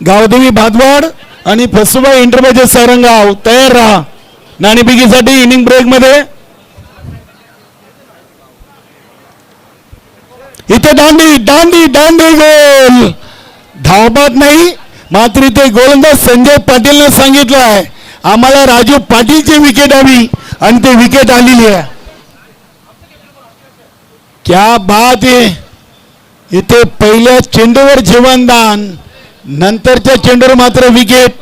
गावदेवी भातवाड आणि फसुबा इंटरमेडिएट सारंगाव तयार राहा नाणेफेकीसाठी इनिंग ब्रेक मध्ये. इथे दांडी दांडी दांडी गोल धावबाद नाही मात्र इथे गोलंदाज संजय पाटीलने सांगितलं आहे आम्हाला राजू पाटीलची विकेट हवी आणि ते विकेट आलेली आहे. क्या बात आहे. इथे पहिल्या चेंडूवर जीवनदान नंतरच्या चेंडूवर मात्र विकेट.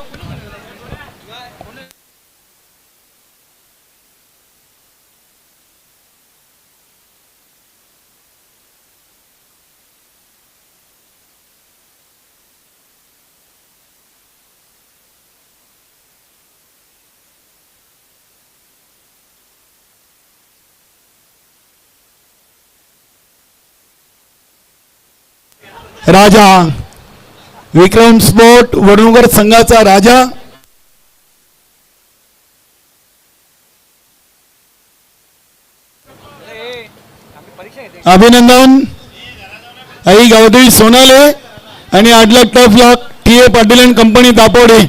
राजा विक्रम स्पोर्ट वडनगर संघाचा राजा अभिनंदन आई गावदेवी सोनाले आणि 8 लाख टफ lakh T A Patil and company Dapode.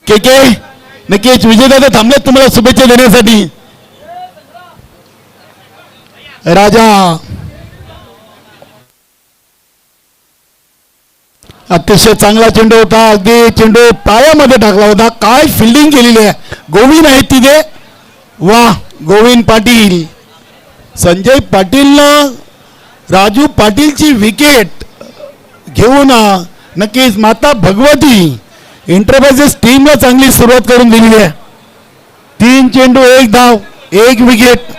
के नक्कीच विजयदादा थांबलेत तुम्हाला शुभेच्छा देण्यासाठी. राजा अतिशय चांगला चेंडू होता अगदी चेंडू पायामध्ये टाकला होता. काय फिल्डिंग केलेली आहे. गोविंद आहेत तिथे. वा गोविंद पाटील. संजय पाटीलनं राजू पाटीलची विकेट घेऊन नक्कीच माता भगवती इंटरप्राइजेस टीमला चांगली सुरुवात करून दिलेली आहे. 3 चेंडू 1 धाव 1 विकेट.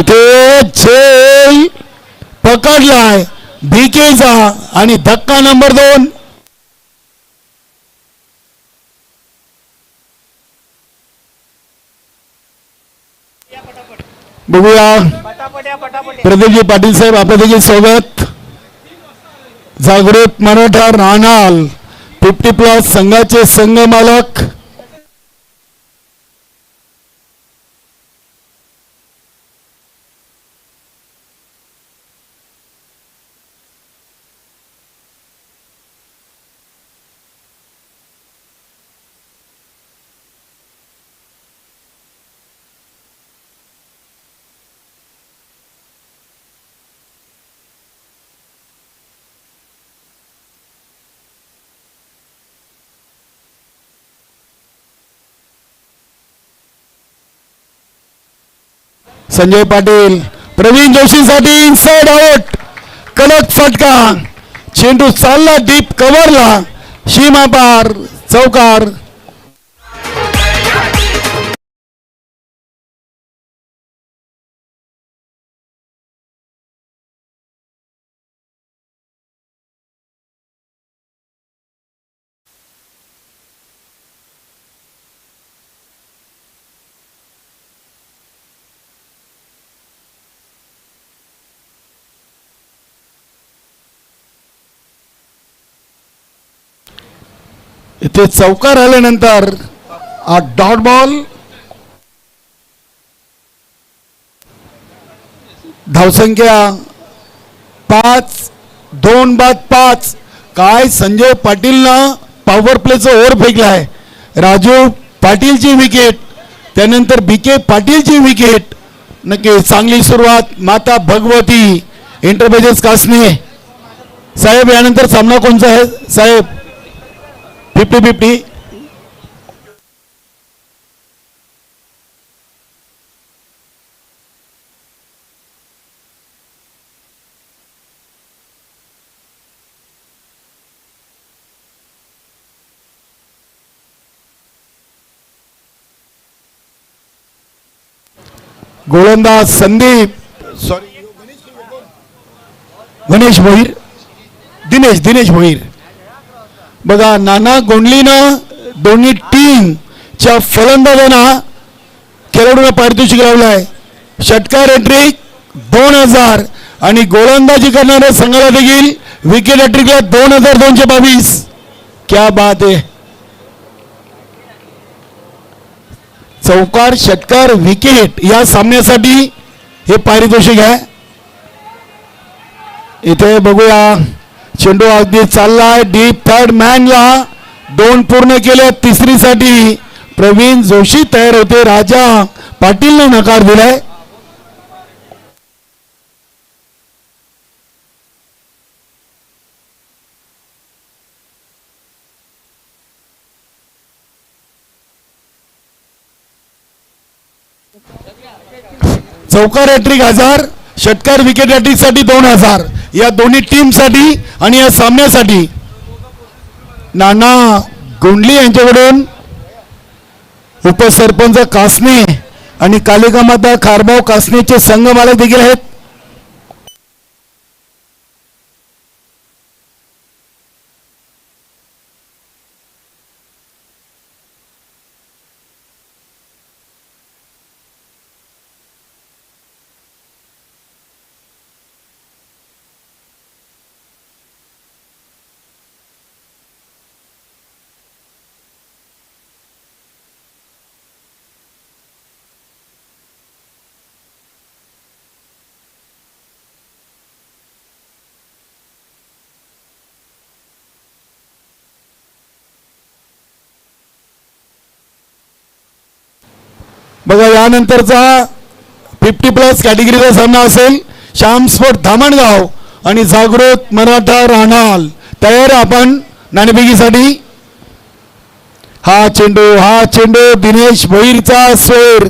इथे झेल पकडलाय बीकेचा आणि धक्का नंबर 2. बघूया प्रदीपजी पाटील साहेब आपलं देखील स्वागत. जागृत मराठा राहणार 50+ संघाचे संघ मालक संजय पाटील. प्रवीण जोशीसाठी इनसाइड आउट कडक फटका. चेंडू चालला डीप कव्हरला सीमा पार चौकार. इथे चौकार आल्यानंतर डॉट बॉल. धावसंख्या 5 2 बाद 5. काय संजय पाटीलनं पॉवर प्लेचा ओव्हर फेकलाय. राजू पाटीलची विकेट त्यानंतर बीके पाटीलची विकेट. नक्की चांगली सुरुवात माता भगवती इंटरप्राइजेस कासने साहेब. यानंतर सामना कोणचा आहे साहेब. 50-50. गोलंदाज संदीप सॉरी गणेश भोईर दिनेश भोईर. बघा नाना गोंडलीनं दोन्ही टीमच्या फलंदाजांना खेळाडूला पारितोषिक लावलंय. षटकार हॅट्रिक 2000 आणि गोलंदाजी करणाऱ्या संघाला देखील विकेट हॅट्रिकला 2222. क्या बात आहे. चौकार षटकार विकेट या सामन्यासाठी हे पारितोषिक आहे. इथे बघूया चेंडू अगदी चाललाय डीप थर्ड मॅनला 2 पूर्ण केले. तिसरीसाठी प्रवीण जोशी तयार होते. राजा पाटीलने नकार दिलाय. चौकार हॅट्रिक 1000 षटकार विकेट हॅट्रिक साठी 2000 या दोन्ही टीम साठी आणि या सामन्यासाठी नाना गोंडली यांच्याकडून उपसरपंच कासने आणि कालिका माता खारबाव कासनेचे संघ मालक देखील आहेत. बघा यानंतरचा 50+ कॅटेगरीचा सामना असेल. श्याम स्पोर्ट धामणगाव आणि जागृत मराठा राहणार तयार आपण नाणेफेकीसाठी. हा चेंडू दिनेश भोईरचा स्वेर.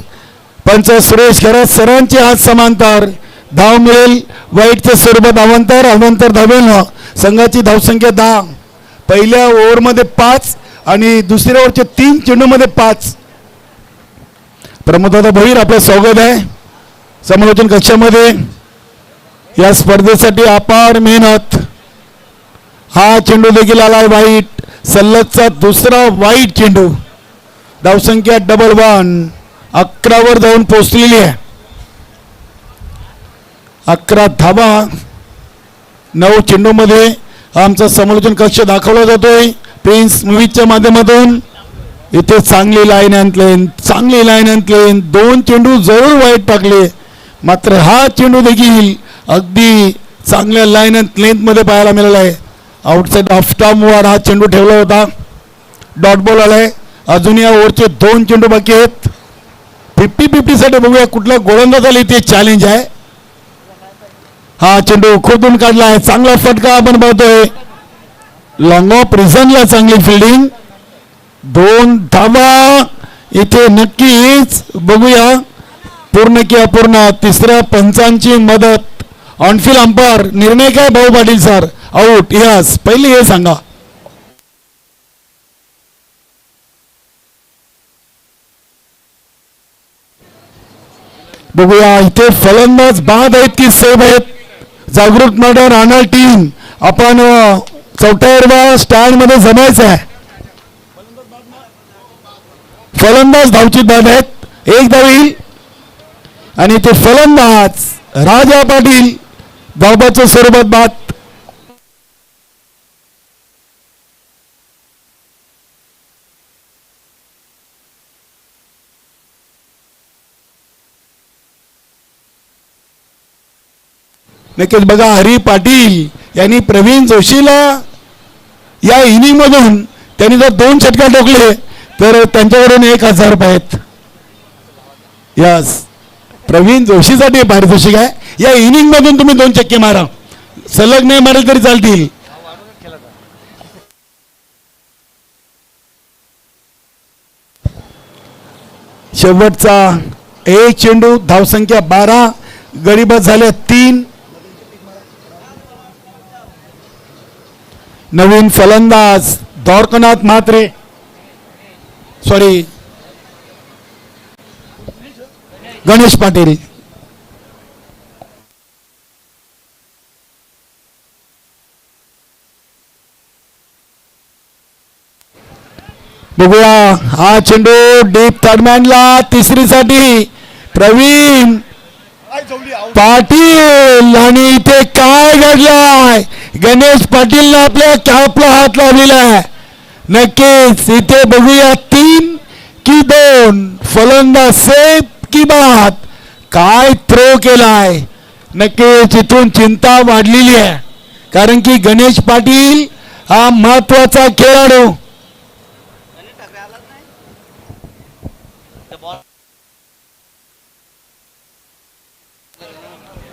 पंच सुरेश खरात सरांचे हात समांतर. धाव मिळेल वाईटच्या स्वरूपात अवांतर धावेल. संघाची धावसंख्या 10. पहिल्या ओव्हरमध्ये 5 आणि दुसऱ्या ओव्हरच्या 3 चेंडूमध्ये 5. प्रमोददादा भोईर आपलं स्वागत आहे समालोचन कक्षामध्ये. या स्पर्धेसाठी अपार मेहनत. हा चेंडू देखील आलाय वाईट. सलगचा दुसरा वाईट चेंडू. धावसंख्या 11. 11 जाऊन पोहोचलेली आहे. 11 धावा 9 चेंडूमध्ये आमचा समालोचन कक्ष दाखवला जातोय प्रिन्स मूवीजच्या माध्यमातून. इथे चांगली लाईन आणले 2 चेंडू जरूर वाईट टाकले. मात्र हा चेंडू देखील अगदी चांगल्या लाईन अँड लेंथ मध्ये पाहायला मिळाला आहे. आउटसाइड ऑफ स्टंप वर हा चेंडू ठेवला होता. डॉट बॉल आलाय. अजून या ओव्हरचे 2 चेंडू बाकी आहेत. 50-50 साठी बघूया कुठला गोलंदाजाला इथे चॅलेंज आहे. हा चेंडू खोदून काढला आहे. चांगला फटका आपण पाहतोय. लॉंग ऑफ रिझनला चांगली फिल्डिंग. 2 धावा इथे नक्कीच बघूया पूर्ण की अपूर्ण. तिसऱ्या पंचांची मदत. ऑनफिल्ड अंपायर निर्णय काय भाऊ पाटील सर. आउट. यस पहिले हे सांगा. बघूया इथे फलंदाज बाद आहेत की सेफ आहेत. जागृत मराठा राहणार टीम आपण 44व्या स्टँड मध्ये जमायचं आहे. फलंदाज धावचित बाद आहेत. 1 धाव येईल आणि ते फलंदाज राजा पाटील धावबाच्या स्वरूपात बाद. नक्कीच बघा हरी पाटील यांनी प्रवीण जोशीला या इनिंग मधून त्यांनी जर 2 षटकार ठोकले तर त्यांच्याकडून 1000 रुपये आहेत. यस प्रवीण जोशीसाठी पारितोषिक आहे. या इनिंग मधून तुम्ही 2 चक्के मारा. सलग नाही मारले तरी चालतील. शेवटचा 1 चेंडू. धावसंख्या 12. गडीबाद झाल्या 3. नवीन फलंदाज द्वारकानाथ म्हात्रे गणेश पाटील. बघूया हा चेंडू डीप थर्डमॅनला तिसरीसाठी प्रवीण पाटील. आणि इथे काय घडलंय, गणेश पाटीलनं आपल्या कॅपला हात लावलेला आहे. नक्कीच इथे बघूया 3 की 2 फलंदाज सेफ की बाद. काय थ्रो केलाय, नक्कीच इथून चिंता वाढलेली आहे, कारण की गणेश पाटील हा महत्वाचा खेळाडू.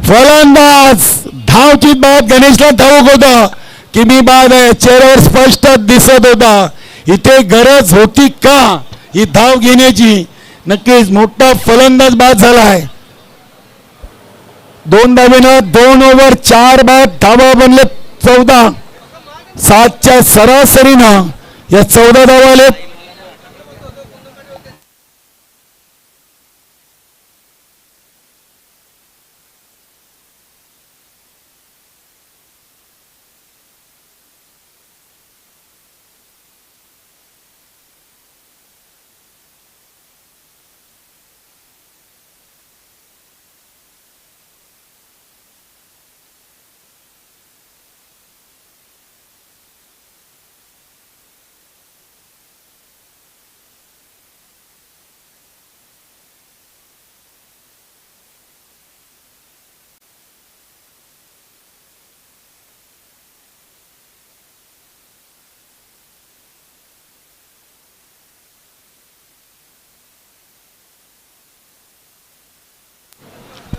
फलंदाज धावची बाद. गणेशला ठाऊक होतं की मी बाद आहे, चेहऱ्यावर स्पष्ट दिसत होता. इथे गरज होती का ही धाव घेण्याची. नक्कीच मोठा फलंदाज बाद झालाय. 2 धावेनं 2 ओव्हर 4 बाद, धावा बनले 14. 7च्या सरासरीनं या 14 धावा आलेत.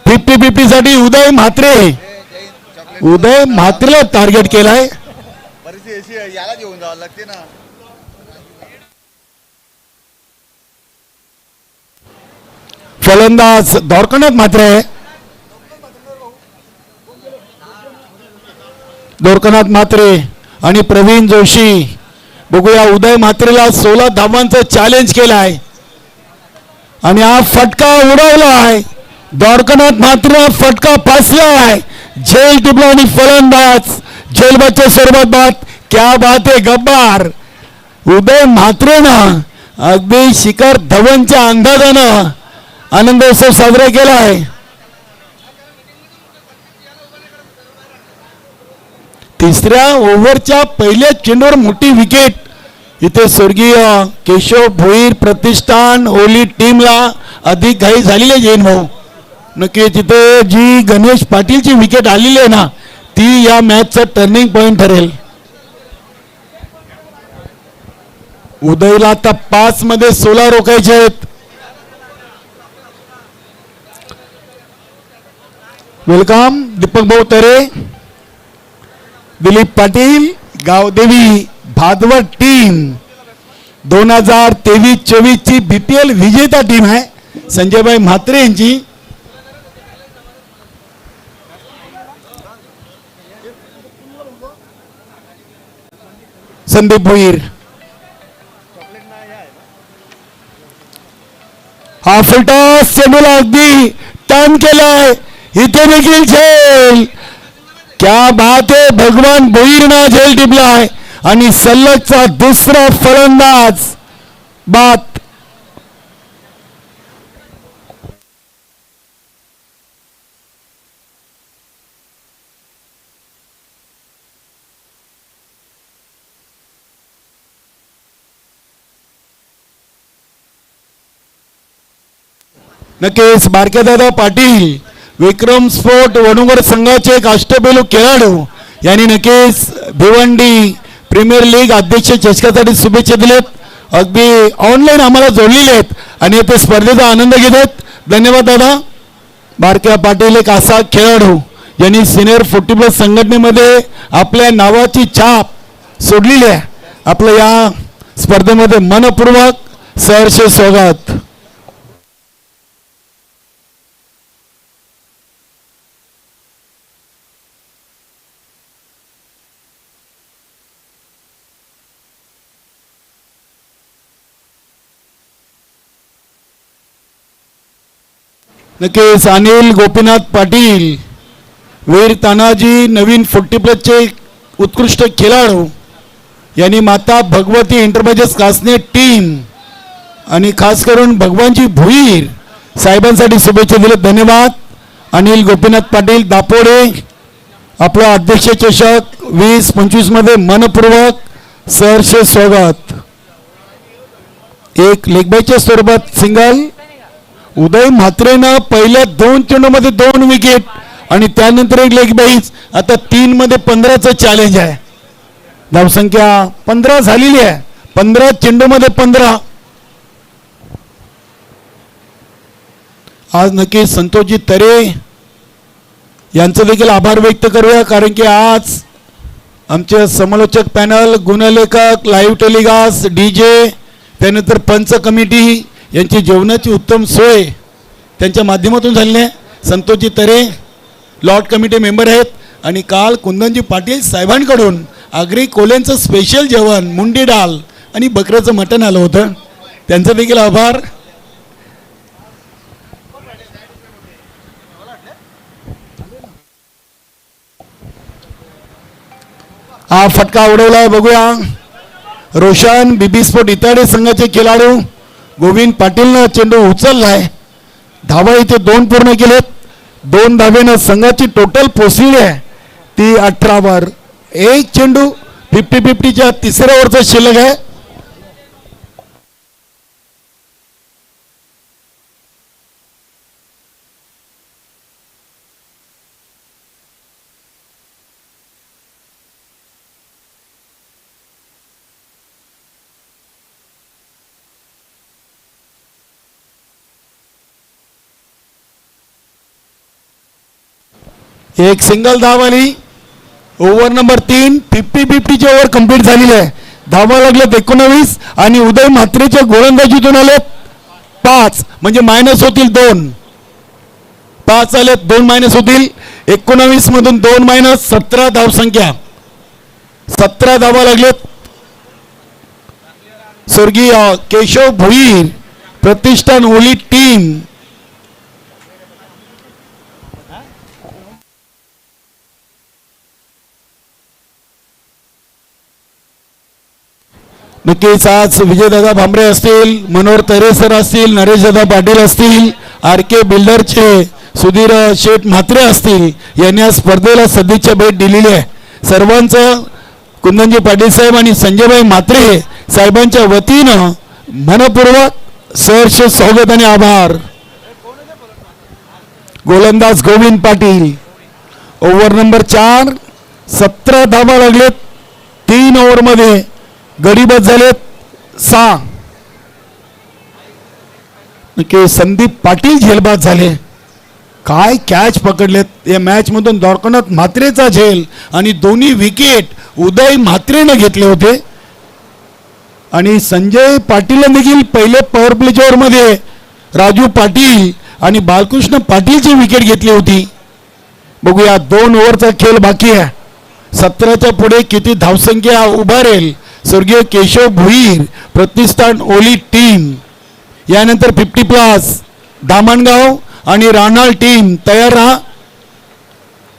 फिफ्टी 50 साठी उदय म्हात्रे. उदय म्हात्रेला टार्गेट केलाय. याला घेऊन जावं लागते ना. फलंदाज द्वारकानाथ म्हात्रे. द्वारकानाथ म्हात्रे आणि प्रवीण जोशी. बघूया उदय म्हात्रेला 16 धावांचं चॅलेंज केलाय आणि हा फटका उडवला आहे. द्वारकानाथ म्हात्रे फटका फासला आहे. झेल टिपला आणि फलंदाज झेलबाच्या स्वरूपात बाद. क्या बात आहे गब्बार. उदय म्हात्रेनं अगदी शिखर धवनच्या अंदाजानं आनंदोत्सव साजरा केला आहे. तिसऱ्या ओव्हरच्या पहिल्या चेंडूवर मोठी विकेट. इथे स्वर्गीय केशव भोईर प्रतिष्ठान ओली टीमला अधिक घाई झालेली आहे. जैन भाऊ, नक्की तिथे जी गणेश पाटीलची विकेट आलेली आहे ना, ती या मॅचचा टर्निंग पॉइंट ठरेल. उदयला आता 5 मध्ये 16 रोखायचे आहेत. वेलकम दीपक भाऊ तरे, दिलीप पाटील, गावदेवी भादवड टीम 2023-24 ची बीपीएल विजेता टीम आहे. संजयभाई म्हात्रे यांची. संदीप भोईर. हा फुलटॉस चेंडूला अगदी टर्न केलाय. इथे देखील झेल. क्या बात आहे. भगवान भोईरना झेल टिपलाय आणि सलगचा दुसरा फलंदाज बाद. नक्कीच बारकेदादा पाटील विक्रम स्पोर्ट वडुंगर संघाचे एक अष्टपैलू खेळाडू यांनी नक्कीच भिवंडी प्रीमियर लीग अध्यक्ष चषकासाठी शुभेच्छा दिलेत. अगदी ऑनलाईन आम्हाला जोडलेले आहेत आणि ते स्पर्धेचा आनंद घेत आहेत. धन्यवाद दादा. बारक्या पाटील एक असा खेळाडू यांनी सिनियर 40+ संघटनेमध्ये आपल्या नावाची छाप सोडलेली आहे. आपलं या स्पर्धेमध्ये मनपूर्वक सहर्ष स्वागत. नक्कीच अनिल गोपीनाथ पाटील, वीर तानाजी नवीन 40+चे उत्कृष्ट खेळाडू यांनी माता भगवती एंटरप्राइजेस कासने टीम आणि खास करून भगवानजी भुईर साहेबांसाठी शुभेच्छा दिले. धन्यवाद. अनिल गोपीनाथ पाटील दापोडे, आपला अध्यक्ष चषक 20-25 मध्ये मनपूर्वक सहर्ष स्वागत. एक लेगबाईच्या स्वरूपात सिंगल. उदय म्हात्रेनं पहिल्या 2 चेंडूमध्ये 2 विकेट आणि त्यानंतर एक लेगबाईज. आता 3 मध्ये 15चं चॅलेंज आहे. धावसंख्या 15 झालेली आहे. 15 चेंडूमध्ये 15. आज नक्की संतोषजी तरे यांचं देखील आभार व्यक्त करूया, कारण की आज आमचे समालोचक पॅनल, गुणलेखक, लाईव्ह टेलिकास्ट, DJ, त्यानंतर पंच कमिटी यांची जेवणाची उत्तम सोय त्यांच्या माध्यमातून झालेली आहे. संतोषजी तरे लॉर्ड कमिटी मेंबर आहेत आणि काल कुंदनजी पाटील साहेबांकडून आगरी कोल्यांचं स्पेशल जेवण, मुंडी डाळ आणि बकऱ्याचं मटण आलं होतं. त्यांचा देखील आभार. हा फटका उडवलाय, बघूया. रोशन बीबी स्पोर्ट इताडे संघाचे खेळाडू गोविंद पाटीलनं चेंडू उचललाय. धावा इथे 2 पूर्ण केलेत. 2 धावेनं संघाची टोटल पोचली आहे ती 18 वर. एक चेंडू 50-50च्या तिसऱ्या ओव्हरचा शिल्लक आहे. एक सिंगल धाव आली. ओव्हर नंबर 3 50-50ची ओव्हर कंप्लीट झालेली आहे. धावा लागलेत 19 आणि उदय म्हात्रेच्या गोलंदाजीतून आलेत 5, म्हणजे मायनस होतील 2. 5 आलेत, 2 मायनस होतील. 19 मधून 2 मायनस 17 धावसंख्या. 17 धावा लागलेत. स्वर्गीय केशव भोईर प्रतिष्ठान ओली टीम नक्कीच आज विजयदादा भांबरे असतील, मनोहर तरे सर असतील, नरेशदादा पाटील असतील, RK बिल्डरचे सुधीर शेठ म्हात्रे असतील, यांनी या स्पर्धेला सदिच्छा भेट दिलेली आहे. सर्वांचं कुंदनजी पाटील साहेब आणि संजयभाई म्हात्रे साहेबांच्या वतीनं मनपूर्वक सहर्ष स्वागत आणि आभार. गोलंदाज गोविंद पाटील. ओव्हर नंबर 4 17 धावा लागलेत. 3 ओव्हरमध्ये गडीबाद झालेत 6. संदीप पाटील झेलबाद झाले. काय कॅच पकडलेत या मॅच मधून. द्वारकानाथ म्हात्रेचा झेल आणि दोन्ही विकेट उदय म्हात्रेनं घेतले होते. आणि संजय पाटील देखील पहिले पॉवर प्लेच्या ओव्हरमध्ये राजू पाटील आणि बालकृष्ण पाटीलची विकेट घेतली होती. बघूया 2 ओव्हरचा खेळ बाकी आहे. 17च्या पुढे किती धावसंख्या उभारेल स्वर्गीय केशव भुईर प्रतिष्ठान ओली टीम. यानंतर 50+ दामणगाव आणि राणाळ टीम तयार राहा.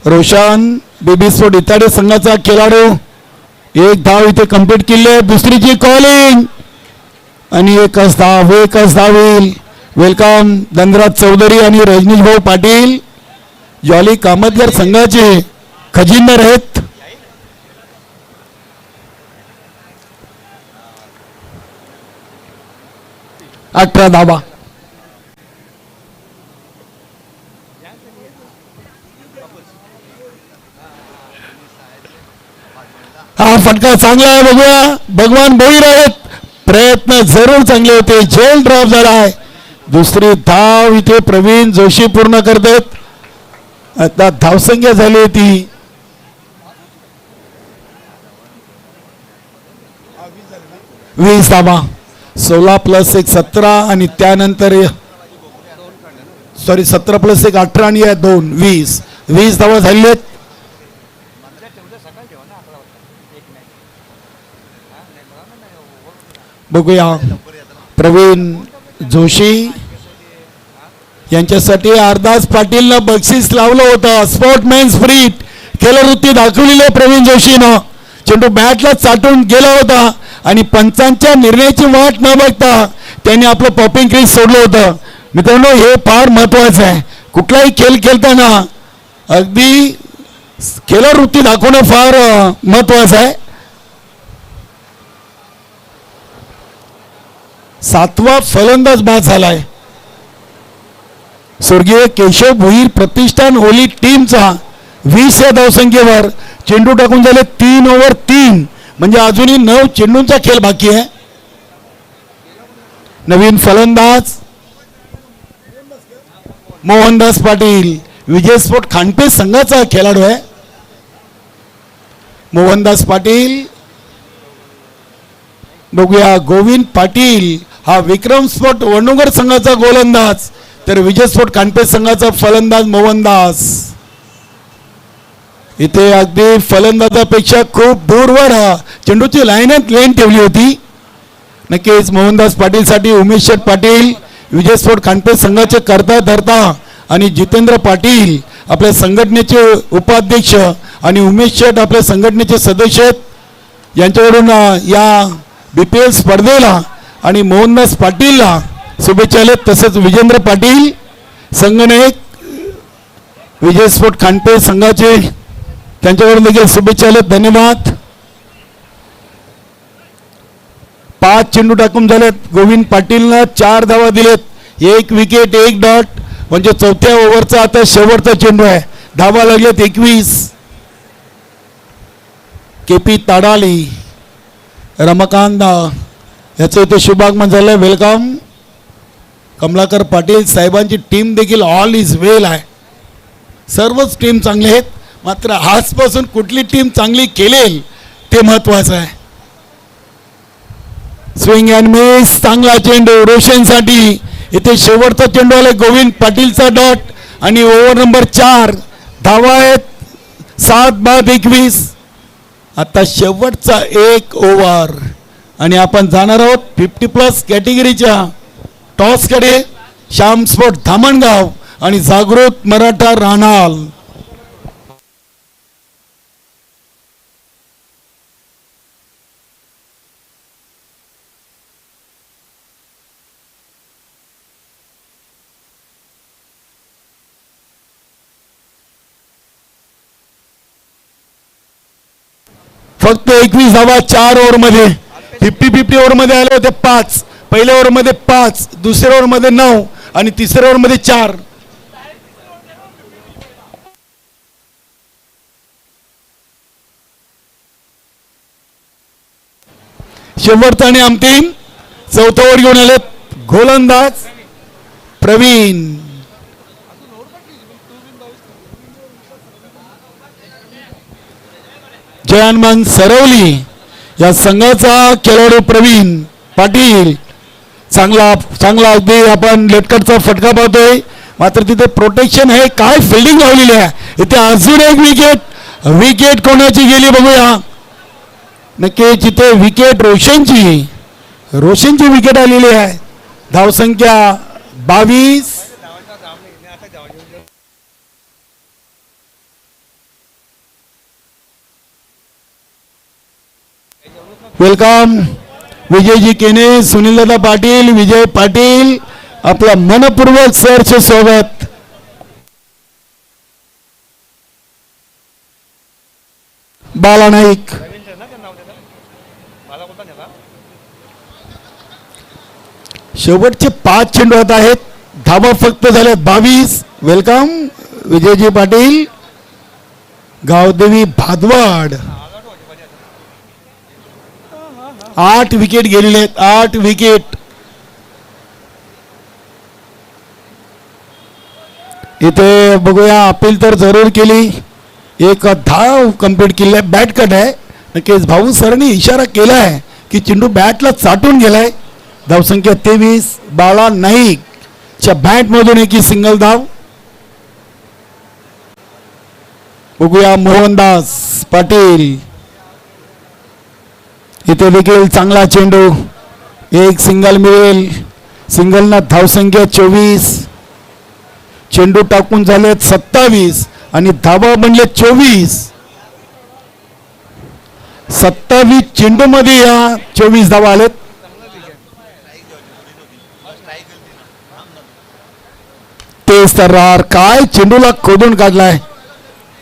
रोशन बीबी स्पोर्ट इताडे संघाचा खेळाडू 1 धाव इथे कंप्लीट केली आहे. दुसरीची कॉलिंग आणि एकच धाव येईल. वेलकम धनराज चौधरी आणि रजनीश भाऊ पाटील, जॉली कामतगर संघाचे खजिनदार आहेत. अठरा धावा. हा फटका चांगला आहे, बघूया. भगवान भोईर आहेत. प्रयत्न जरूर चांगले होते. झेल ड्रॉप झाला आहे. दुसरी धाव इथे प्रवीण जोशी पूर्ण करतात. आता धावसंख्या झाली होती 20 धावा. 16 + 1 17 आणि त्यानंतर 17 + 1 18 आणि 2 20 धावा झालेल्या आहेत. बघूया प्रवीण जोशी यांच्यासाठी अर्धास पाटीलनं बक्षीस लावलं होतं. स्पोर्टमॅन स्पिरिट खेलवृत्ती दाखवलेली आहे प्रवीण जोशीनं. चेंडू बॅटला चाटून गेला होता आणि पंचांच्या निर्णयाची वाट न बघता त्यांनी आपलं पॉपिंग क्रीज सोडलं होतं. मित्रांनो, हे फार महत्वाचं आहे. कुठलाही खेळ खेळताना अगदी खेलवृत्ती दाखवणं फार महत्वाचं आहे. 7वा फलंदाज बाद झालाय. स्वर्गीय केशव भोईर प्रतिष्ठान ओली टीमचा 20 या धावसंख्येवर चेंडू टाकून झाले 3 ओव्हर 3, म्हणजे अजूनही 9 चेंडूंचा खेळ बाकी आहे. नवीन फलंदाज मोहनदास पाटील विजय स्पोर्ट खानपे संघाचा खेळाडू आहे. मोहनदास पाटील. बघूया, गोविंद पाटील हा विक्रम स्पोर्ट वडनगर संघाचा गोलंदाज, तर विजय स्पोर्ट खानपे संघाचा फलंदाज मोहनदास. इथे अगदी फलंदाजापेक्षा खूप दूरवर चेंडूची लेन ठेवली होती. नक्कीच मोहनदास पाटील साठी उमेश शेठ पाटील विजय स्पोर्ट खानपे संघाचे करता धरता आणि जितेंद्र पाटील आपल्या संघटनेचे उपाध्यक्ष आणि उमेश शेठ आपल्या संघटनेचे सदस्य यांच्याकडून या BPL स्पर्धेला आणि मोहनदास पाटीलला शुभेच्छा आहेत. तसेच विजेंद्र पाटील संघनायक विजय स्पोर्ट खानपे संघाचे त्यांच्याकडून देखील शुभेच्छा आहेत. धन्यवाद. 5 चेंडू टाकून झालेत. गोविंद पाटीलनं 4 धावा दिलेत. 1 विकेट 1 डॉट, म्हणजे 4थ्या ओव्हरचा आता शेवटचा चेंडू आहे. धावा लागलेत 21. KP ताडाली रमाकांत याचं इथे शुभागमन झालं. वेलकम. कमलाकर पाटील साहेबांची टीम देखील ऑल इज वेल आहे. सर्वच टीम चांगले आहेत, मात्र आजपासून कुठली टीम चांगली खेळेल ते महत्वाचं आहे. स्विंग अँड मिस, चांगला चेंडू रोशनसाठी. इथे शेवटचा चेंडू आला गोविंद पाटीलचा डॉट आणि ओव्हर नंबर 4. धावा आहेत 7 बाद 21. आता शेवटचा 1 ओव्हर आणि आपण जाणार आहोत 50+ कॅटेगरीच्या टॉसकडे. श्याम स्पोर्ट धामणगाव आणि जागृत मराठा राणाल. फक्त 21 धावा 4 ओव्हरमध्ये. 50-50 ओव्हरमध्ये आले होते 5. पहिल्या ओव्हरमध्ये 5, दुसऱ्या ओव्हरमध्ये 9 आणि तिसऱ्या ओव्हरमध्ये 4. शेवटचा आणि अंतिम 4थं ओव्हर घेऊन आले गोलंदाज प्रवीण. जयनमान सरवली या संघाचा खेळाडू प्रवीण पाटील. चांगला अगदी आपण लेटकटचा फटका पाहतोय, मात्र तिथे प्रोटेक्शन आहे. काय फिल्डिंग लावलेली आहे. इथे अजून एक विकेट कोणाची गेली बघूया. नक्कीच इथे विकेट रोशनची विकेट आलेली आहे. धावसंख्या 22. वेलकम विजयजी केने, सुनीलदादा पाटील, विजय पाटील, आपला मनपूर्वक सरचे स्वागत. बाला नाईक. शेवटचे 5 चेंडू होत आहेत. धावा फक्त झाल्या 22. वेलकम विजयजी पाटील. गावदेवी भादवाड. 8 विकेट गेलेले आहेत. 8 विकेट. इथे बघूया, अपील तर जरूर केली. 1 धाव कंप्लीट केली आहे. बॅट कट आहे. नक्कीच भाऊ सरांनी इशारा केला आहे की चेंडू बॅटला चाटून गेलाय. धावसंख्या 23. बाळा नाईकच्या बॅटमधून एक सिंगल धाव. बघूया मोहनदास पाटील. इथे देखील चांगला चेंडू. 1 सिंगल मिळेल. सिंगलना धावसंख्या 24. चेंडू टाकून झालेत 27 आणि धावा बनले 24. 27 चेंडू मध्ये या 24 धावा आलेत. तेच तर्रार काय चेंडूला खोदून काढलाय.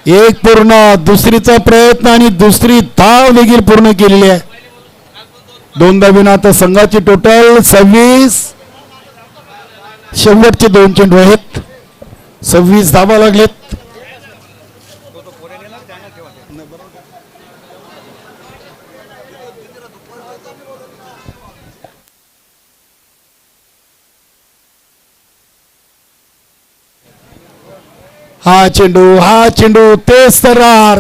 एक पूर्ण, दुसरीचा प्रयत्न आणि दुसरी धाव देखील पूर्ण केलेली आहे. दोन धावीनं आता संघाची टोटल 26. शेवटचे 2 चेंडू आहेत. 26 धावा लागलेत. हा चेंडू तेच तर्रार.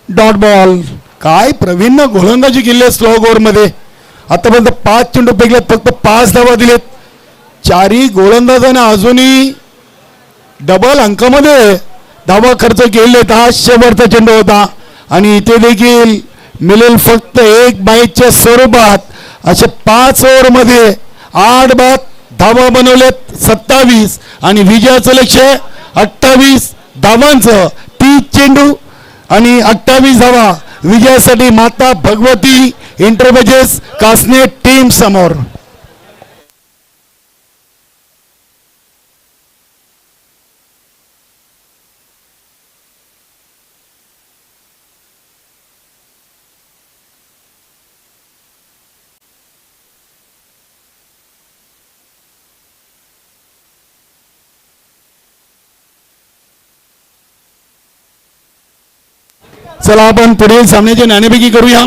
Dot ball. काय प्रवीण गोलंदाजी केली स्लो ओव्हर मध्ये. आतापर्यंत 5 चेंडू फेकलेत, फक्त 5 धावा दिलेत. 4ही गोलंदाजाने अजूनही डबल अंकामध्ये धावा खर्च केलेत. हा शेवटचा चेंडू होता आणि इथे देखील मिळेल फक्त 1 बाईच्या स्वरूपात. अशा 5 ओव्हरमध्ये 8 बाद धावा बनवलेत 27 आणि विजयाचं लक्ष्य 28 धावांचं. 30 चेंडू आणि 28 धावा विजयासाठी माता भगवती एंटरप्राइजेस कासने टीम समोर. चला आपण पुढील सामन्याची नाणेफेकी करूया.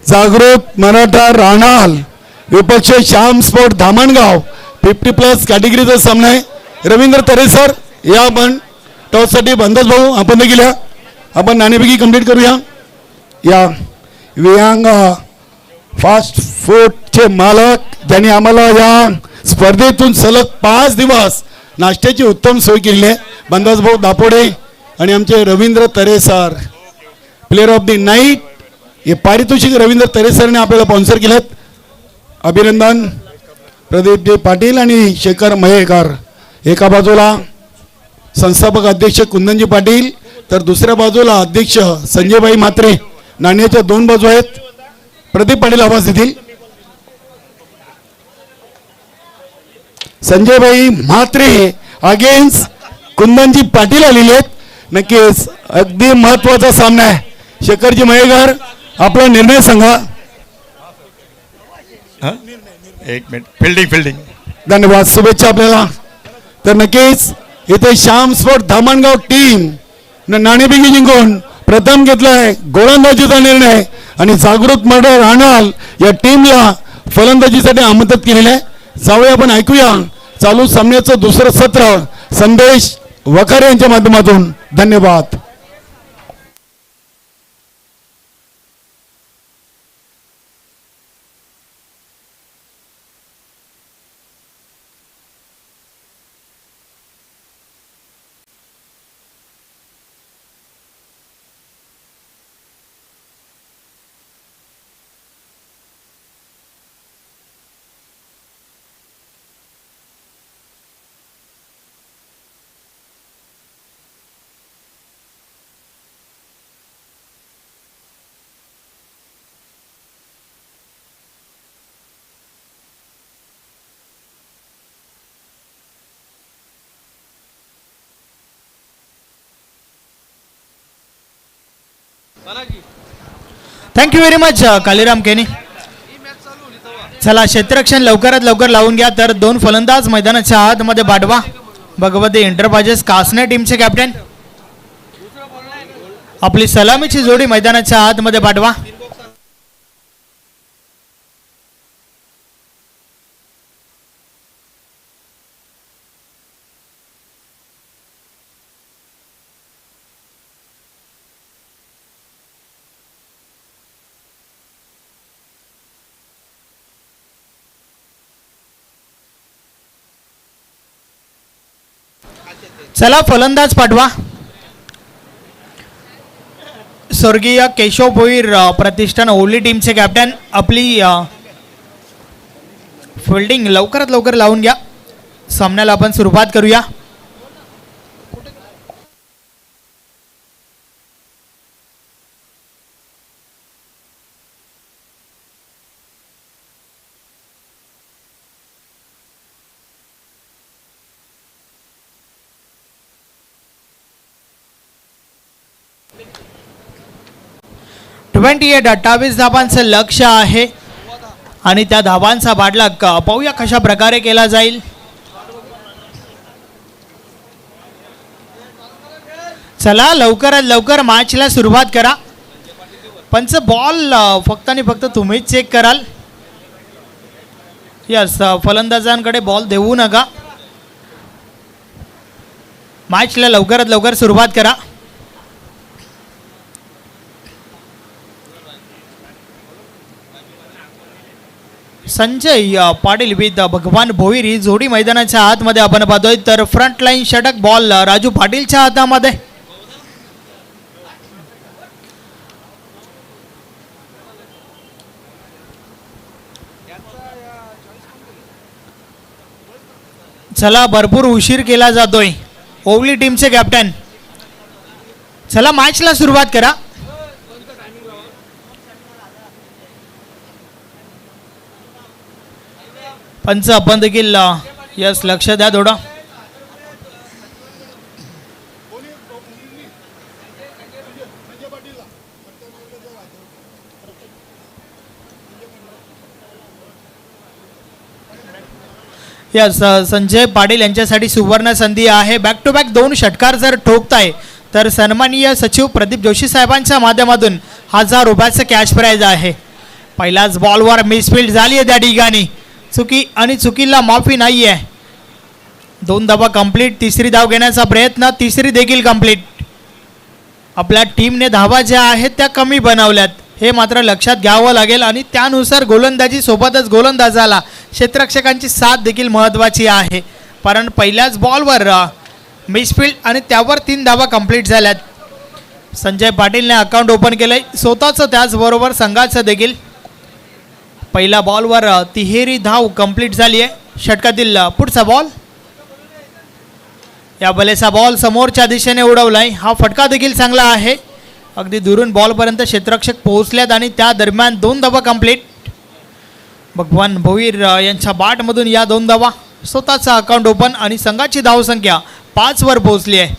जागृत मराठा राणाल विपक्ष श्याम स्पोर्ट धामणगाव 50+ कॅटेगरीचा सामना आहे. रवींद्र तरे सर या आपण टॉससाठी बंदच भाऊ आपण देखील या. आपण नाणेफेकी कंप्लीट करूया. या वियांग फास्ट फूडचे मालक ज्यांनी आम्हाला या स्पर्धेतून सलग 5 दिवस नाश्त्याची उत्तम सोय केली आहे, बंदाज भाऊ दापोडे आणि आमचे Ravindra Tare sir. Player of the night हे पारितोषिक रवींद्र तरे सरने आपल्याला स्पॉन्सर केलेत. अभिनंदन. प्रदीप पाटील आणि शेखर मयेकर. एका बाजूला संस्थापक अध्यक्ष कुंदनजी पाटील तर दुसऱ्या बाजूला अध्यक्ष संजयभाई म्हात्रे. नाण्याच्या 2 बाजू आहेत. प्रदीप पाटील आवाज देतील. संजयभाई म्हात्रे अगेन्स्ट कुंदनजी पाटील आलेले आहेत. नक्कीच अगदी महत्वाचा सामना आहे. शेखरजी मयेकर आपला निर्णय सांगा. 1 मिनिट. फिल्डिंग. धन्यवाद. शुभेच्छा आपल्याला. तर नक्कीच इथे श्याम स्पोर्ट धामणगाव टीम नाणेफेकी जिंकून प्रथम घेतलाय गोलंदाजीचा निर्णय आणि जागृत मराठा राणाल या टीमला फलंदाजीसाठी आमंत्रित केलेलं आहे. जाऊया आपण ऐकूया चालू सामन्याचं दुसरं सत्र संदेश वखारे यांच्या माध्यमातून. धन्यवाद. थँक्यू व्हेरी मच कालीराम केनी. चला क्षेत्ररक्षण लवकरात लवकर लावून घ्या. तर 2 फलंदाज मैदानाच्या आतमध्ये पाठवा. भगवती एंटरप्राइजेस कासने टीमचे कॅप्टन. आपली सलामीची जोडी मैदानाच्या आतमध्ये पाठवा. चला फलंदाज पाठवा. स्वर्गीय केशव भोईर प्रतिष्ठान ओली टीमचे कॅप्टन. आपली फिल्डिंग लवकरात लवकर लावून घ्या. सामन्याला आपण सुरुवात करूया. ट्वेंटी 28 धावांचं लक्ष आहे आणि त्या धावांचा बाटला पाहूया कशा प्रकारे केला जाईल. चला लवकरात लवकर मॅचला सुरुवात करा. पंच बॉल फक्त आणि फक्त तुम्हीच चेक कराल. यस, फलंदाजांकडे बॉल देऊ नका. मॅचला लवकरात लवकर सुरुवात करा. संजय पाटील विथ भगवान भोईर ही जोडी मैदानाच्या आतमध्ये आपण पाहतोय. तर फ्रंट लाईन षटक बॉल राजू पाटीलच्या हातामध्ये. चला भरपूर उशीर केला जातोय. ओवली टीमचे कॅप्टन, चला मॅचला सुरुवात करा. पंच आपण देखील यस लक्ष द्या थोडं. यस, संजय पाटील यांच्यासाठी सुवर्ण संधी आहे. बॅक टू बॅक 2 षटकार जर ठोकताय तर सन्माननीय सचिव प्रदीप जोशी साहेबांच्या माध्यमातून 1000 रुपयाचं कॅश प्राइज आहे. पहिल्याच बॉलवर मिसफिल्ड झाली आहे त्या ठिकाणी. चुकी आणि चुकीला माफी नाही आहे. 2 धावा कंप्लीट. तिसरी धाव घेण्याचा प्रयत्न, तिसरी देखील कंप्लीट. आपल्या टीमने धावा ज्या आहेत त्या कमी बनवल्यात हे मात्र लक्षात घ्यावं लागेल आणि त्यानुसार गोलंदाजी सोबतच गोलंदाजाला क्षेत्ररक्षकांची साथ देखील महत्त्वाची आहे. कारण पहिल्याच बॉलवर मिसफिल्ड आणि त्यावर 3 धावा कंप्लीट झाल्यात. संजय पाटीलने अकाउंट ओपन केलंय स्वतःचं, त्याचबरोबर संघाचं देखील. पहिल्या बॉलवर तिहेरी धाव कंप्लीट झाली आहे. षटकातील पुढचा बॉल, या बलेचा बॉल समोरच्या दिशेने उडवलाय. हा फटका देखील चांगला आहे. अगदी दुरून बॉलपर्यंत क्षेत्ररक्षक पोहोचल्यात आणि त्या दरम्यान 2 धावा कंप्लीट. भगवान भोईर यांच्या बॅटमधून या 2 धावा. स्वतःचा अकाउंट ओपन आणि संघाची धावसंख्या 5 वर पोहोचली आहे.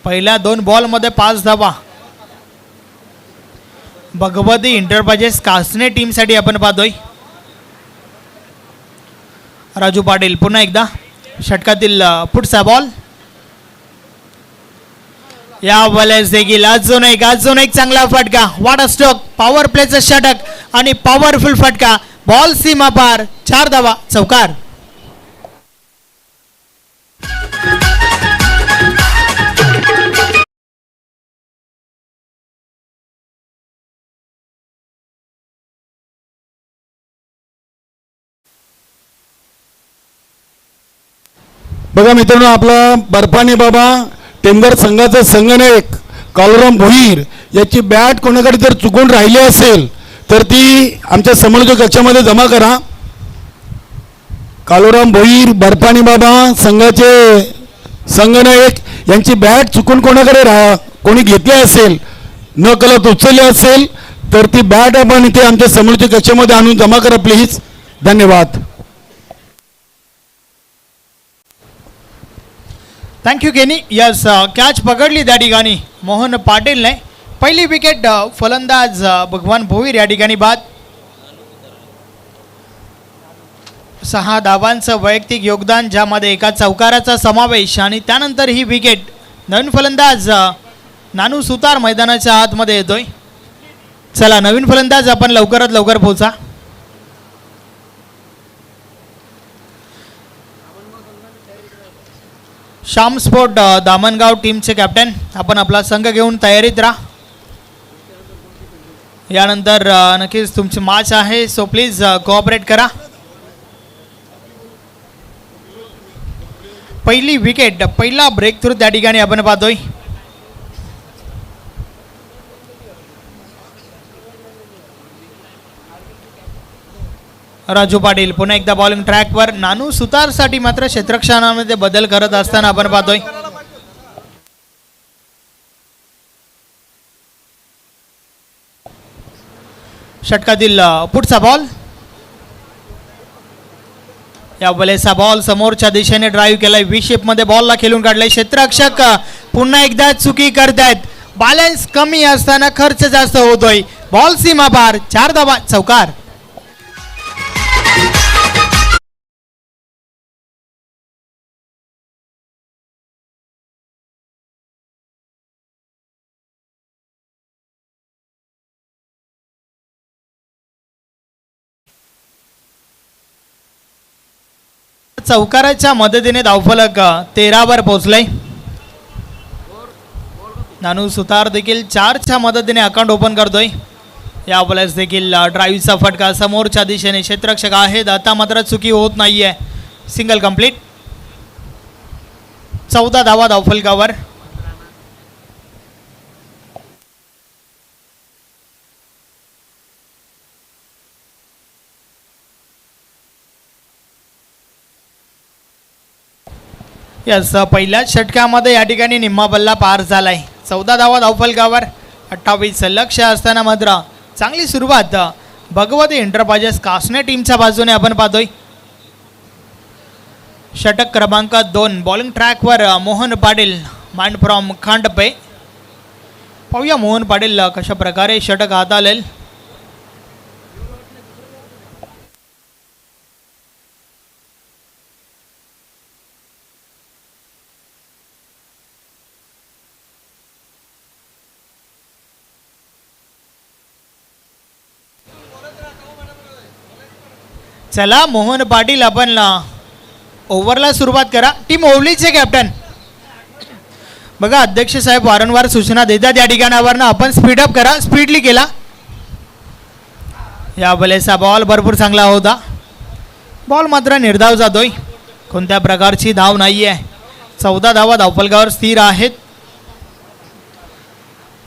पहिल्या 2 बॉलमध्ये 5 धावा. भगवती इंटरप्राइजेस कासने टीमसाठी आपण पाहतोय. राजू पाटील पुन्हा एकदा. षटकातील पुढचा बॉल, या बॉलेस देखील अजून एक चांगला फटका. वाट स्ट्रोक, पॉवर प्लेचं षटक आणि पॉवरफुल फटका. बॉल सीमा पार. 4 धावा, चौकार. बघा मित्रांनो, आपला बर्फानी बाबा टेंबर संघाचा संघनायक कालुराम भोईर याची बॅट कोणाकडे जर चुकून राहिली असेल तर ती आमच्या समोरच्या कक्षामध्ये जमा करा. कालुराम भोईर बर्फानी बाबा संघाचे संघनायक यांची बॅट चुकून कोणाकडे कोणी घेतली असेल, न कळत उचलली असेल तर ती बॅट आपण इथे आमच्या समोरच्या कक्षामध्ये आणून जमा करा प्लीज. धन्यवाद. थँक्यू केनी. यस, कॅच पकडली त्या ठिकाणी मोहन पाटीलने. पहिली विकेट फलंदाज भगवान भोईर या ठिकाणी बाद. 6 धावांचं वैयक्तिक योगदान, ज्यामध्ये एका चौकाराचा समावेश आणि त्यानंतर ही विकेट. नवीन फलंदाज नानू सुतार मैदानाच्या आतमध्ये येतोय. चला नवीन फलंदाज आपण लवकरात लवकर पोहोचा. श्याम स्पोर्ट दामणगाव टीमचे कॅप्टन, आपण आपला संघ घेऊन तयारीत राहा. यानंतर नक्कीच तुमची मॅच आहे, सो प्लीज कोऑपरेट करा. पहिली विकेट, पहिला ब्रेक थ्रू त्या ठिकाणी आपण पाहतोय. राजू पाटील पुन्हा एकदा बॉलिंग ट्रॅकवर. नानू सुतारसाठी मात्र क्षेत्ररक्षणामध्ये बदल करत असताना आपण पाहतोय. षटकातील पुढचा बॉल. या वेळेचा बॉल समोरच्या दिशेने ड्राईव्ह केलाय. व्ही शेप मध्ये बॉलला खेळून काढलाय. क्षेत्ररक्षक पुन्हा एकदा चुकी करतायत. बॅलन्स कमी असताना खर्च जास्त होतोय. बॉल सीमा पार. 4 धावा. चौकार. चौकाराच्या मदतीने धावफलक 13 वर पोहोचलाय. नानू सुतार देखील 4च्या मदतीने अकाउंट ओपन करतोय. या बॉलर्स देखील ड्राईव्हचा फटका समोरच्या दिशेने. क्षेत्ररक्षक आहेत. आता मात्र चुकी होत नाहीये. Single complete. 14 धावा धावफलकावर. यस पहिल्याच षटकामध्ये या ठिकाणी निम्मा बल्ला पार झालाय. 14 धावा धावफलकावर. 28 लक्ष असताना मात्र चांगली सुरुवात भगवती एंटरप्राइजेस कासने टीमच्या बाजूने आपण पाहतोय. षटक क्रमांक 2 बॉलिंग ट्रॅकवर मोहन पाटील माइंड फ्रॉम खांडपे. पाहूया मोहन पाटील कशा प्रकारे षटक हाताळेल. चला मोहन पाटील आपण ओव्हरला सुरुवात करा. टीम ओवलीचे कॅप्टन बघा अध्यक्ष साहेब वारंवार सूचना देतात या ठिकाणावर ना आपण स्पीडअप करा. स्पीडली केला. या वेळेचा बॉल भरपूर चांगला होता. बॉल मात्र निर्धाव जातोय. कोणत्या प्रकारची धाव नाही आहे. 14 धावा धावफलकावर स्थिर आहेत.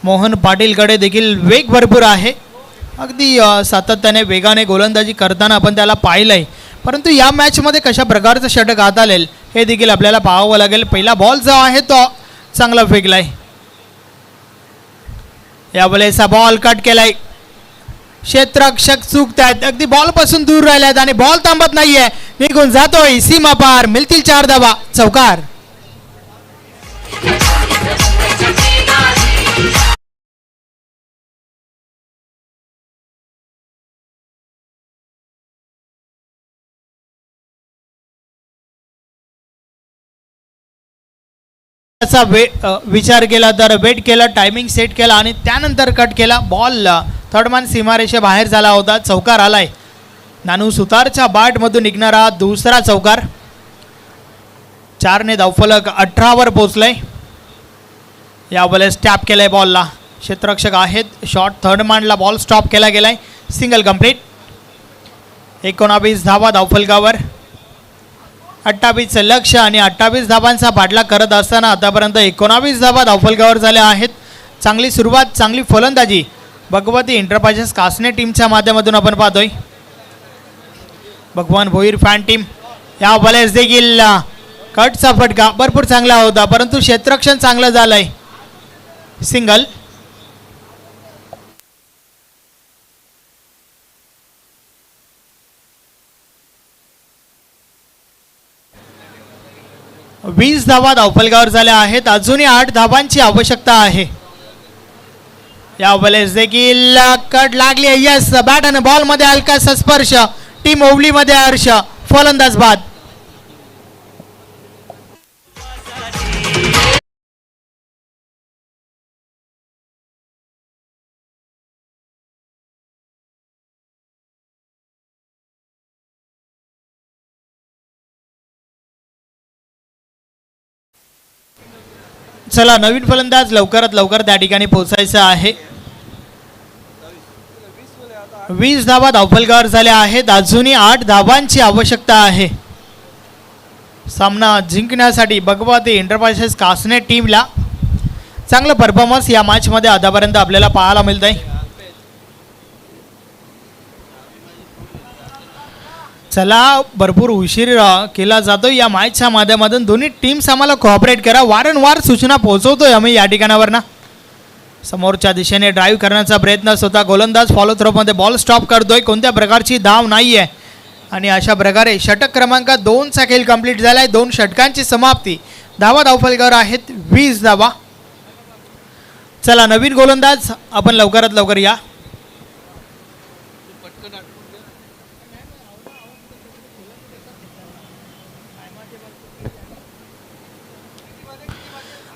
मोहन पाटीलकडे देखील वेग भरपूर आहे. अगदी सातत्याने वेगाने गोलंदाजी करताना आपण त्याला पाहिलंय. परंतु या मॅचमध्ये कशा प्रकारचं षटक हाताळेल हे देखील आपल्याला पाहावं लागेल. पहिला बॉल जो आहे तो चांगला फेकलाय. या वेळेचा बॉल कट केलाय. क्षेत्ररक्षक चुकतायत. अगदी बॉल पासून दूर राहिल्यात आणि बॉल थांबत नाहीये. निघून जातोय सीमा पार. मिळतील 4 धावा. चौकार. विचार केला तर वेट केला. टायमिंग सेट केला आणि त्यानंतर कट केला. बॉल थर्डमॅन सीमारेषे बाहेर झाला होता. चौकार आलाय. नानू सुतारच्या बॅटमधून निघणारा दुसरा चौकार. 4 ने धावफलक 18 वर पोहोचलाय. या वेळेस टॅप केलाय बॉलला. क्षेत्ररक्षक आहेत. शॉर्ट थर्डमॅनला बॉल स्टॉप केला गेलाय. Single complete. 19 धावा धावफलकावर. 28 लक्ष आणि 28 धावांचा पाठलाग करत असताना आतापर्यंत 19 धावा धावफलकावर झाल्या आहेत. चांगली सुरुवात. चांगली फलंदाजी भगवती एंटरप्राइजेस कासने टीमच्या माध्यमातून आपण पाहतोय. भगवान भोईर फॅन टीम. या वेळेस देखील कटचा फटका भरपूर चांगला होता परंतु क्षेत्ररक्षण चांगलं झालंय. सिंगल. वीस धावा धावफलकावर झाल्या आहेत. अजूनही 8 धावांची आवश्यकता आहे. या वेळेस देखील कट लागली. यस बॅट आणि बॉल मध्ये हलकासा स्पर्श. टीम ओवली मध्ये हर्ष. फलंदाज बाद. चला नवीन फलंदाज लवकरात लवकर त्या ठिकाणी पोहोचायचं आहे. 20 धावा धावफलकावर झाल्या आहेत. अजूनही 8 धावांची आवश्यकता आहे. सामना जिंकण्यासाठी भगवती एंटरप्राइजेस कासने टीमला चांगला परफॉर्मन्स या मॅचमध्ये आतापर्यंत आपल्याला पाहायला मिळत आहे. चला भरपूर उशीर केला जातो या मॅचच्या माध्यमातून. दोन्ही टीम्स आम्हाला कोऑपरेट करा. वारंवार सूचना पोहोचवतोय आम्ही या ठिकाणावर ना. समोरच्या दिशेने ड्राईव्ह करण्याचा प्रयत्न स्वतः गोलंदाज फॉलो थ्रोमध्ये बॉल स्टॉप करतोय. कोणत्या प्रकारची धाव नाही आहे आणि अशा प्रकारे षटक क्रमांक 2चा खेळ कंप्लीट झालाय. 2 षटकांची समाप्ती. धावा धावफलकावर आहेत 20 धावा. चला नवीन गोलंदाज आपण लवकरात लवकर या.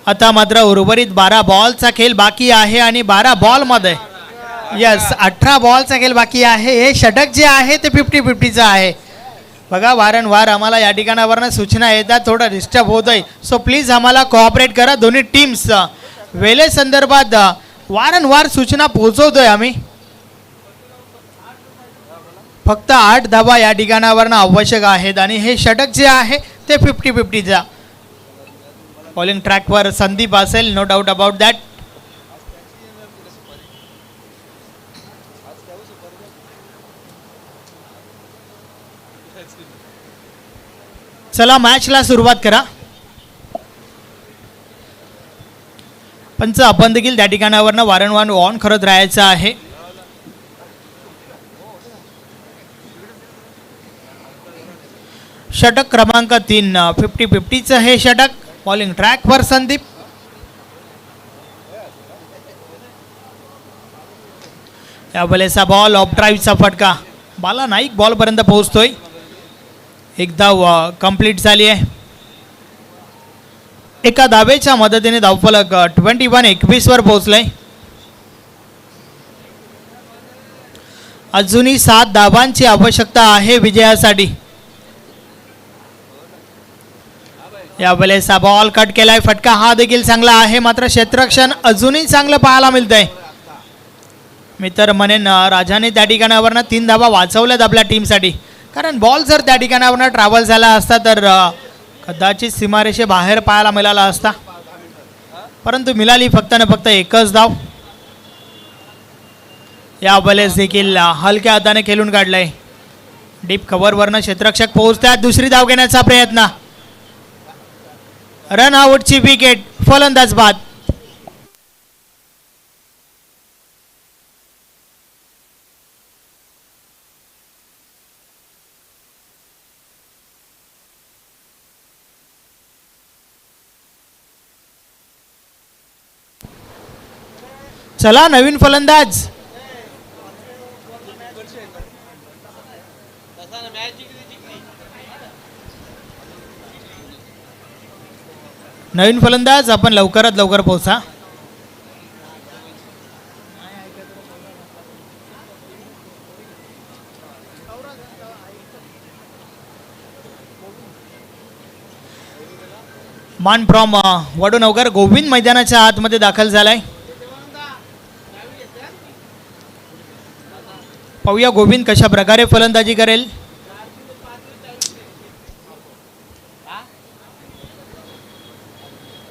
आता मात्र उर्वरित 12 बॉलचा खेळ बाकी आहे आणि 12 बॉलमध्ये यस 18 बॉलचा खेळ बाकी आहे. हे षटक जे आहे ते 50-50चं आहे. बघा वारंवार आम्हाला या ठिकाणावरनं सूचना येतात. थोडं डिस्टर्ब होत आहे. सो प्लीज आम्हाला कोऑपरेट करा. दोन्ही टीम्स वेळेसंदर्भात वारंवार सूचना पोहोचवतोय आम्ही. फक्त 8 धावा या ठिकाणावरनं आवश्यक आहेत आणि हे षटक जे आहे ते 50-50चा. बॉलिंग ट्रॅकवर संदीप असेल, नो डाऊट अबाउट दॅट. चला मॅचला सुरुवात करा. पंच आपण देखील त्या ठिकाणावरनं वारंवार ऑन करत राहायचं आहे. षटक क्रमांक 3 50-50चं हे षटक. बॉलिंग ट्रॅकवर संदीप. या बलेचा बॉल ऑफ ड्राईव्हचा फटका. बाला नाईक बॉलपर्यंत पोहोचतोय. एक धाव कंप्लीट झाली आहे. एका धावेच्या मदतीने धावफलक 21-21 वर पोहोचलंय. अजूनही 7 धावांची आवश्यकता आहे विजयासाठी. या वेळेचा बॉल कट केलाय. फटका हा देखील चांगला आहे. मात्र क्षेत्ररक्षण अजूनही चांगलं पाहायला मिळतंय. मी तर म्हणेन राजाने त्या ठिकाणावरनं 3 धावा वाचवल्यात आपल्या टीमसाठी. कारण बॉल जर त्या ठिकाणावरनं ट्रॅव्हल झाला असता तर कदाचित सीमारेषे बाहेर पाहायला मिळाला असता. परंतु मिळाली फक्त न फक्त एकच धाव. या वेळेस देखील हलक्या हाताने खेळून काढलंय. डीप कव्हरवरनं क्षेत्ररक्षक पोहोचतात. दुसरी धाव घेण्याचा प्रयत्न. रन आउटची विकेट. फलंदाज बाद. चला नवीन फलंदाज. नवीन फलंदाज आपण लवकरात लवकर पोहोचा. मान फ्रॉम वडोनगर गोविंद मैदानाच्या आतमध्ये दाखल झालाय. पाहूया गोविंद कशा प्रकारे फलंदाजी करेल.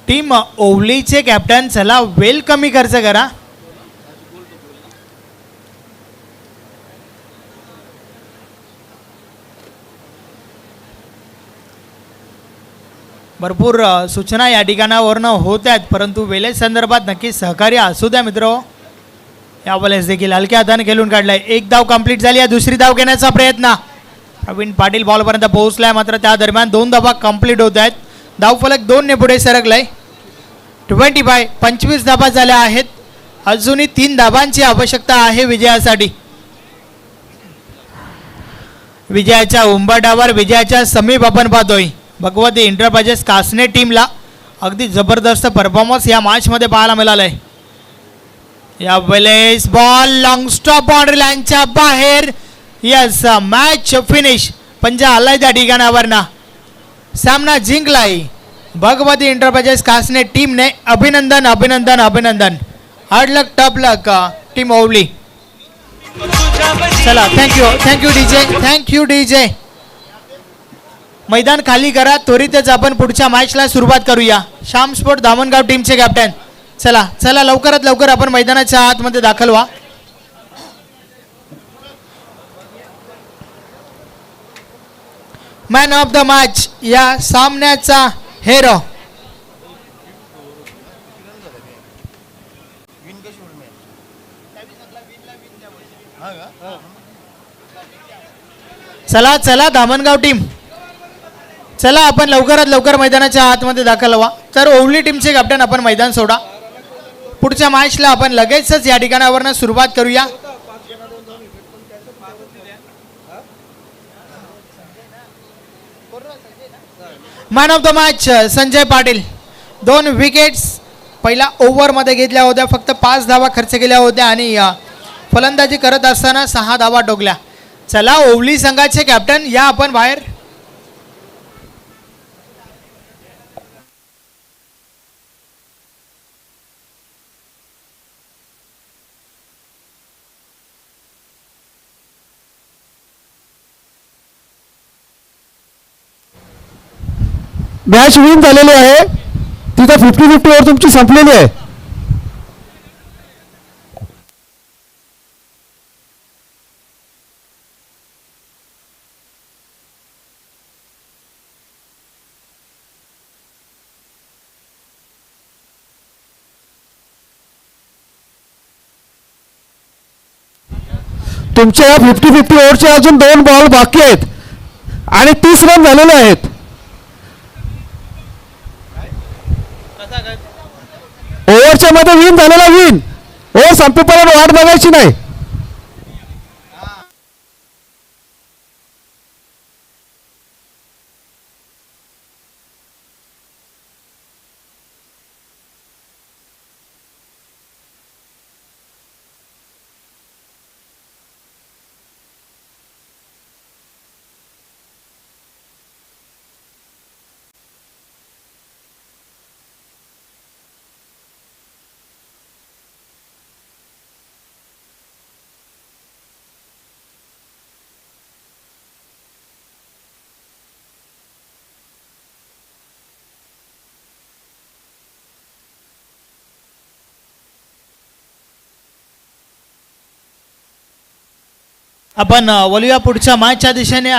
टीम ओवलीचे कॅप्टन. चला वेल कमी खर्च करा. भरपूर सूचना या ठिकाणावरनं होत आहेत. परंतु वेले संदर्भात नक्की सहकार्य असू द्या मित्र. या वेळेस देखील हलक्या हाताने खेळून काढलाय. एक धाव कंप्लीट झाली आहे. दुसरी धाव घेण्याचा प्रयत्न. प्रवीण पाटील बॉलपर्यंत पोहोचलाय. मात्र त्या दरम्यान 2 धावा कंप्लीट होत आहेत. धावफलक 2 ने पुढे सरकलाय. 25 धावा झाल्या आहेत. अजूनही 3 धावांची आवश्यकता आहे विजयासाठी. विजयाच्या उंबरठ्यावर विजयाच्या समीप आपण पाहतोय. भगवती एंटरप्राइजेस कासने टीमला अगदी जबरदस्त परफॉर्मन्स या मॅचमध्ये पाहायला मिळालाय. या वेळेस बॉल लॉंग स्टॉप बाउंड्री लाईनच्या बाहेर. Yes match finish. पंजा आलाय त्या ठिकाणावरना. सामना जिंकलाय भगवती एंटरप्राइजेस कासने टीमने. अभिनंदन अभिनंदन अभिनंदन. हार्ड लक टफ लक टीम ओवली. चला थँक्यू डीजे. मैदान खाली करा. त्वरितच आपण पुढच्या मॅचला सुरुवात करूया. श्याम स्पोर्ट धामणगाव टीमचे कॅप्टन. चला लवकरात लवकर आपण मैदानाच्या आतमध्ये दाखल व्हा. मॅन ऑफ द मॅच या सामन्याचा हेरो. चला चला धामणगाव टीम, चला आपण लवकरात लवकर मैदानाच्या आतमध्ये दाखल व्हा. तर ओवली टीमचे कॅप्टन आपण मैदान सोडा. पुढच्या मॅचला आपण लगेचच या ठिकाणावरनं सुरुवात करूया. Man of the match Sanjay Patil. 2 wickets पहिल्या ओव्हरमध्ये घेतल्या होत्या, फक्त 5 धावा खर्च केल्या होत्या आणि फलंदाजी करत असताना 6 धावा ठोकल्या. चला ओवली संघाचे कॅप्टन या आपण बाहेर. मॅच विन झालेली आहे. तिथं 50-50 ओव्हर तुमची संपलेली आहे. तुमच्या या 50-50 ओव्हरचे अजून 2 बॉल बाकी आहेत आणि 30 रन झालेले आहेत. ओव्हरच्या मध्ये विन झालेला विन. ओव्हर संपेपर्यंत वाट बघायची नाही. आपण वळूया पुढच्या मॅचच्या दिशेने.